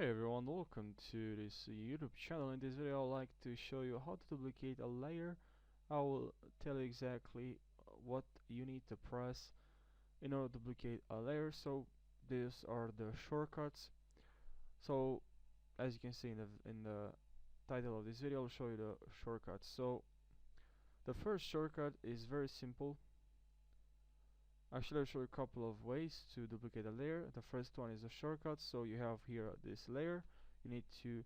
Hey everyone, welcome to this YouTube channel. In this video I'd like to show you how to duplicate a layer. I will tell you exactly what you need to press in order to duplicate a layer. So these are the shortcuts. So as you can see in the title of this video, I'll show you the shortcuts. So the first shortcut is very simple. Actually, I'll show you a couple of ways to duplicate a layer. The first one is a shortcut. So you have here this layer. You need to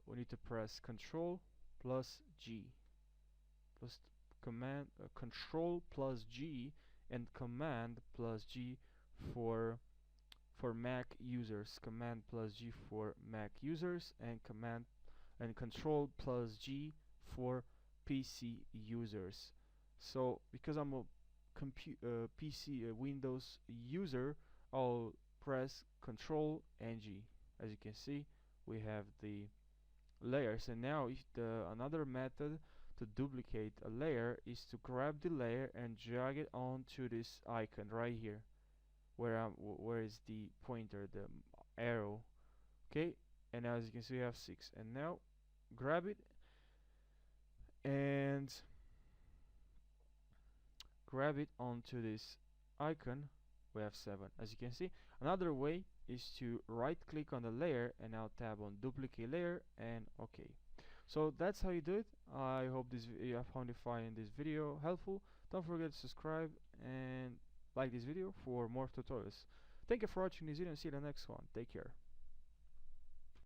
we need to press Control plus G, plus Control plus G, and Command plus G for Mac users. Command plus G for Mac users, and Control plus G for PC users. So because I'm a PC Windows user, I'll press Control and G. As you can see, we have the layers, and now if another method to duplicate a layer is to grab the layer and drag it onto this icon right here, where is the pointer, the arrow. Okay, and as you can see, we have 6, and now grab it and grab it onto this icon. We have 7. As you can see, another way is to right click on the layer and now tab on duplicate layer and OK. So that's how you do it. I hope you have found finding this video helpful. Don't forget to subscribe and like this video for more tutorials. Thank you for watching this video and see you in the next one. Take care.